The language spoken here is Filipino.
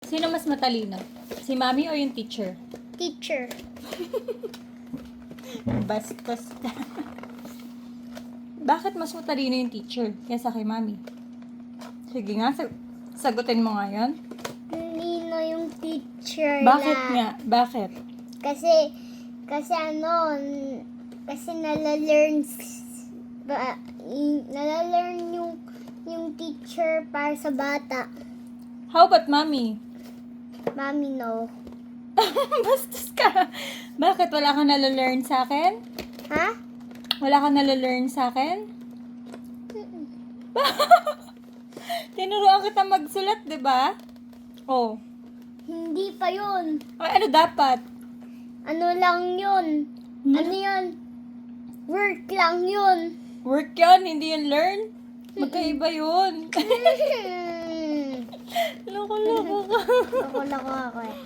Sino mas matalino? Si Mami o yung teacher? Teacher. Bastos ka. Bakit mas matalino yung teacher kaysa kay Mami? Sige nga, sagutin mo nga yun. Nino yung teacher Bakit lang. nga? Bakit? Kasi ano, kasi nalalearn yung teacher para sa bata. How about Mami? Mami, no. Bastos ka. Bakit? Wala kang nalalearn sa akin? Ha? Wala kang nalalearn sa akin? Tinuruan kita magsulat, di ba? Oh. Hindi pa yun. Ay, ano dapat? Ano lang yun? Ano yun? Work lang yun. Work yun, hindi yun learn. Magkaiba yun. Loko-loko ka. Loko-loko ako eh.